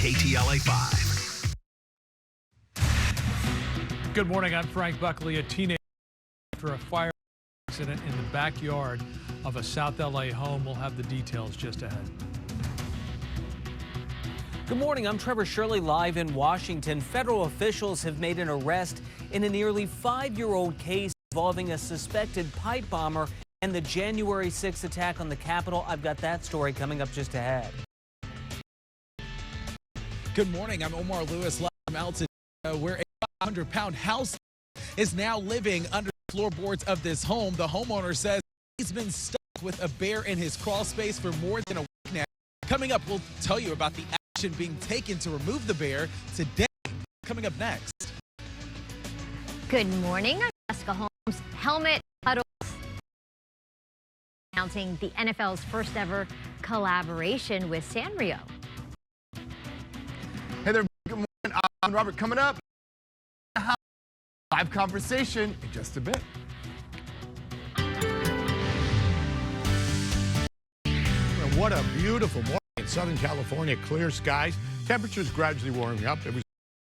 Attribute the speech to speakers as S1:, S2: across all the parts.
S1: KTLA 5.
S2: Good morning. I'm Frank Buckley. A teenager after a fire accident in the backyard of a South LA home. We'll have the details just ahead.
S3: Good morning. I'm Trevor Shirley, live in Washington. Federal officials have made an arrest in a nearly 5-year-old case involving a suspected pipe bomber and the January 6th attack on the Capitol. I've got that story coming up just ahead.
S4: Good morning. I'm Omar Lewis, live from Altadena, where a 500-pound house is now living under the floorboards of this home. The homeowner says he's been stuck with a bear in his crawl space for more than a week now. Coming up, we'll tell you about the action being taken to remove the bear today. Coming up next.
S5: Good morning. I'm Jessica Holmes. Helmet huddles announcing the NFL's first ever collaboration with Sanrio.
S6: Hey there, good morning. I'm Robert. Coming up, live conversation in just a bit.
S7: What a beautiful morning in Southern California, clear skies. Temperatures gradually warming up. It was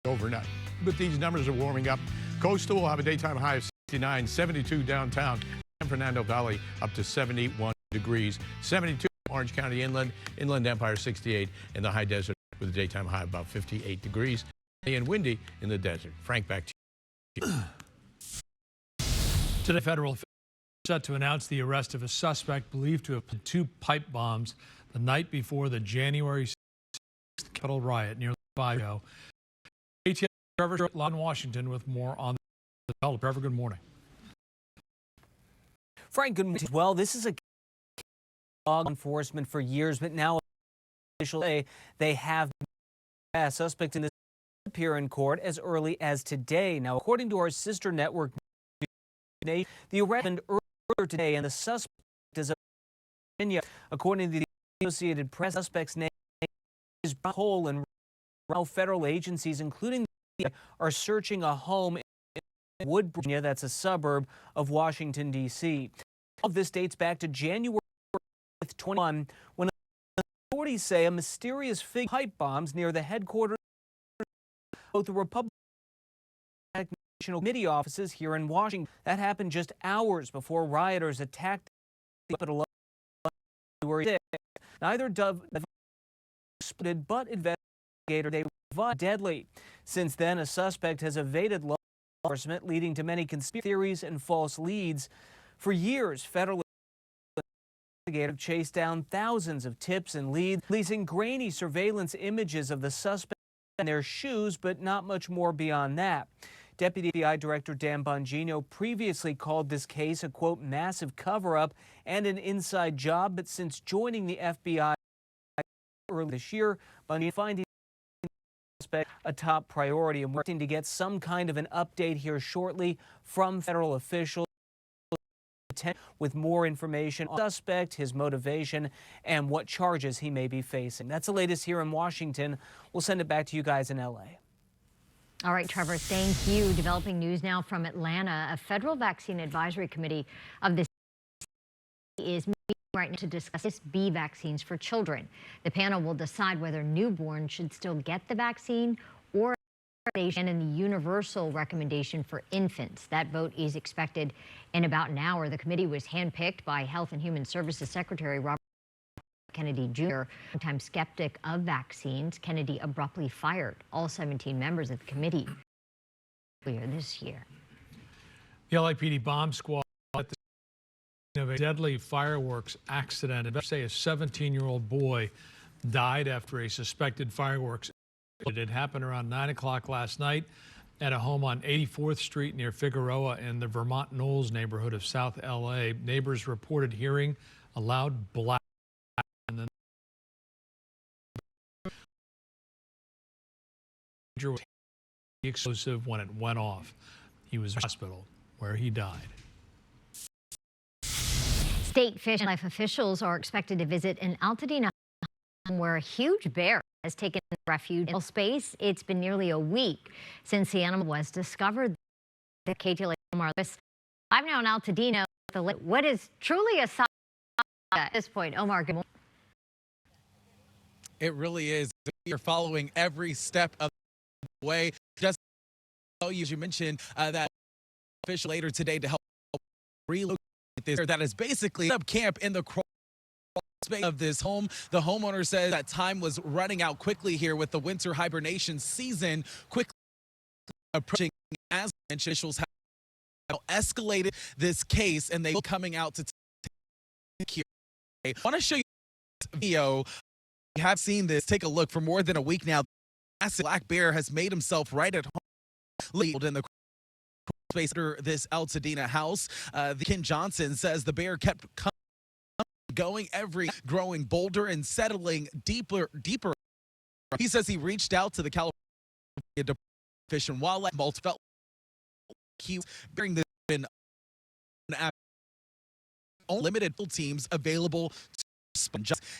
S7: overnight, but these numbers are warming up. Coastal will have a daytime high of 69, 72 downtown. San Fernando Valley up to 71 degrees, 72 Orange County inland, Inland Empire 68, and the high desert with a daytime high of about 58 degrees. And windy in the desert. Frank, back to you.
S2: Today, federal officials set to announce the arrest of a suspect believed to have put 2 pipe bombs the night before the January 6th Capitol riot near Bio. KTLADT Trevor live in Washington with more on the development. Trevor, good morning.
S3: Frank, good morning. Well, this is a law enforcement for years, but now officials say they have a suspect in this appear in court as early as today. Now, according to our sister network, the arrest happened earlier today, and the suspect is a Virginia. According to the Associated Press, the suspect's name is Cole, and federal agencies, including the FBI, are searching a home in Wood, Virginia. That's a suburb of Washington, D.C. All of this dates back to January 21, when authorities say a mysterious figure pipe bombs near the headquarters of both the Republican National Committee offices here in Washington. That happened just hours before rioters attacked the Capitol on January 6th. Neither Dove split, but investigators say they deadly. Since then, a suspect has evaded law enforcement, leading to many conspiracy theories and false leads. For years, federal investigators chased down thousands of tips and leads, releasing grainy surveillance images of the suspect in their shoes, but not much more beyond that. Deputy FBI Director Dan Bongino previously called this case a, quote, massive cover-up and an inside job, but since joining the FBI early this year, Bongino finding the suspect a top priority and working to get some kind of an update here shortly from federal officials with more information on the suspect, his motivation, and what charges he may be facing. That's the latest here in Washington. We'll send it back to you guys in L.A.
S5: All right, Trevor, thank you. Developing news now from Atlanta. A federal vaccine advisory committee of the is meeting right now to discuss B vaccines for children. The panel will decide whether newborns should still get the vaccine or and in the universal recommendation for infants. That vote is expected in about an hour. The committee was handpicked by Health and Human Services Secretary Robert Kennedy Jr., longtime skeptic of vaccines. Kennedy abruptly fired all 17 members of the committee earlier this year.
S2: The LAPD bomb squad at the scene of a deadly fireworks accident. Investigators say a 17-year-old boy died after a suspected fireworks. It happened around 9 o'clock last night at a home on 84th Street near Figueroa in the Vermont Knolls neighborhood of South LA. Neighbors reported hearing a loud blast and then the explosive when it went off. He was in the hospital where he died.
S5: State Fish and Life officials are expected to visit an Altadena where a huge bear has taken refuge in space. It's been nearly a week since the animal was discovered. The KTLADT Omar Lewis live now in Altadena. What is truly a saga at this point? Omar, good morning.
S4: It really is. You're following every step of the way. Just tell you, as you mentioned, that official later today to help relocate this. That is basically up camp in the crawl space of this home. The homeowner says that time was running out quickly here with the winter hibernation season quickly approaching. As officials have escalated this case, and they will coming out to take care. I want to show you this video. You have seen this. Take a look. For more than a week now, the massive black bear has made himself right at home in the space under this Altadena house. Ken Johnson says the bear kept going every growing bolder and settling deeper. He says he reached out to the California Department of Fish and Wildlife. Felt he during this been limited teams available to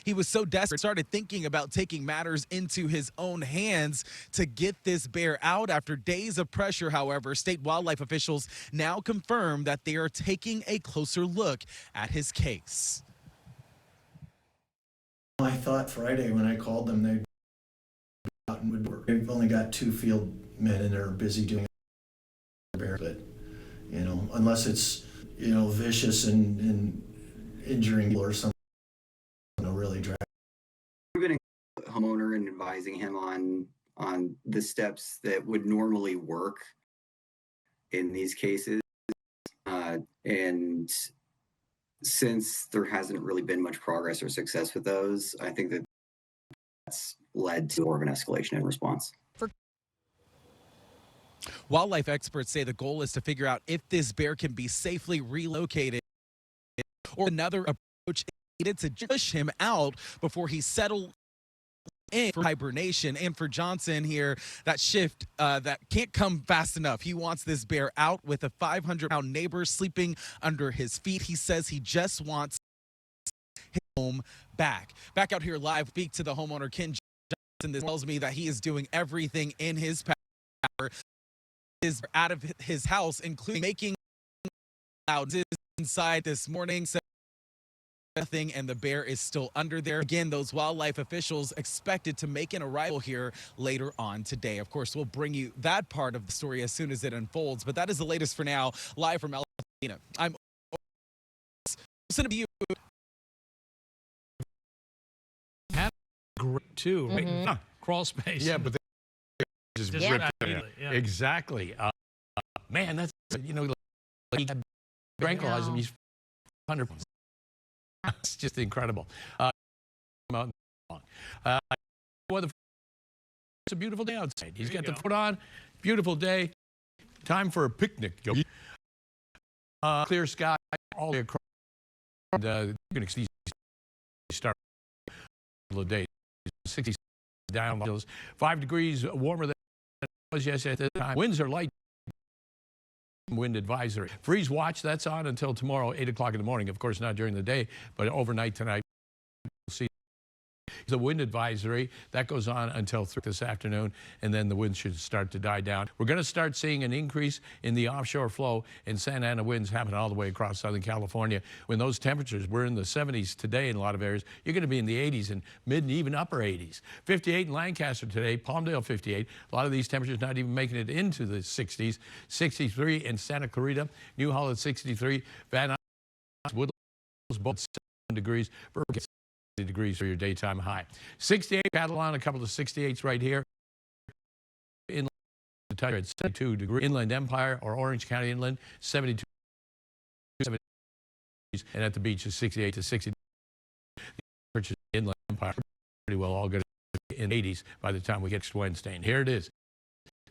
S4: he was so desperate, started thinking about taking matters into his own hands to get this bear out. After days of pressure, however, state wildlife officials now confirm that they are taking a closer look at his case.
S8: I thought Friday when I called them they'd be out and would work. They've only got 2 field men and they're busy doing bear, but you know, unless it's, you know, vicious and injuring or something, really drag.
S9: We've been a homeowner and advising him on the steps that would normally work in these cases, and since there hasn't really been much progress or success with those, I think that's led to more of an escalation in response.
S4: Wildlife experts say the goal is to figure out if this bear can be safely relocated or another approach needed to push him out before he settled in for hibernation. And for Johnson here, that shift that can't come fast enough. He wants this bear out with a 500-pound neighbor sleeping under his feet. He says he just wants his home back. Back out here live, speak to the homeowner, Ken Johnson. This tells me that he is doing everything in his power is out of his house, including making loud inside this morning. So nothing, and the bear is still under there. Again, those wildlife officials expected to make an arrival here later on today. Of course, we'll bring you that part of the story as soon as it unfolds, but that is the latest for now. Live from Altadena, I'm listening to you.
S2: Great too, right? Crawl space.
S7: Yeah, but just
S2: Just
S7: ripped
S2: right,
S7: it.
S2: yeah.
S7: Exactly. Man, that's, you know, like tranquilize him. He's 100. It's just incredible. Weather. It's a beautiful day outside. He's got the foot on. Beautiful day. Time for a picnic. Clear sky all the way across. And you're going to see start a couple of days. 60 down, 5 degrees warmer than it was yesterday at the time. Winds are light. Wind advisory. Freeze watch, that's on until tomorrow, 8 o'clock in the morning. Of course, not during the day, but overnight tonight. We'll see the wind advisory. That goes on until this afternoon, and then the wind should start to die down. We're going to start seeing an increase in the offshore flow, and Santa Ana winds happen all the way across Southern California. When those temperatures, we're in the 70s today in a lot of areas, you're going to be in the 80s and mid and even upper 80s. 58 in Lancaster today, Palmdale 58. A lot of these temperatures not even making it into the 60s. 63 in Santa Clarita, New Holland 63, Van Nuys, Woodlands, both 7 degrees. Burbank 60 degrees for your daytime high. 68, Catalan, a couple of 68s right here. Inland, at 72 degrees. Inland Empire or Orange County Inland, 72 degrees. And at the beach is 68 to 60. The Inland Empire pretty well all good in 80s by the time we get to Wednesday. And here it is.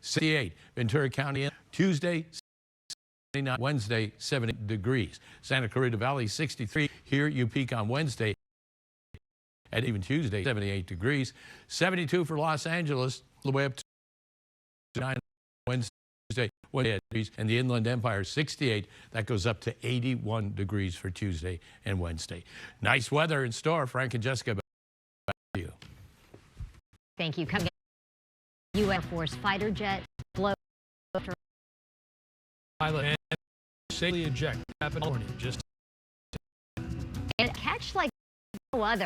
S7: 68, Ventura County, Tuesday, 79, Wednesday, 70 degrees. Santa Clarita Valley, 63. Here you peak on Wednesday. And even Tuesday, 78 degrees. 72 for Los Angeles, all the way up to 9 Wednesday, degrees. And the Inland Empire, 68. That goes up to 81 degrees for Tuesday and Wednesday. Nice weather in store. Frank and Jessica, back to you.
S5: Thank you. Coming up, U.S. Air Force fighter jet blows after
S2: Pilot and safely eject California. Just
S5: and catch like no other.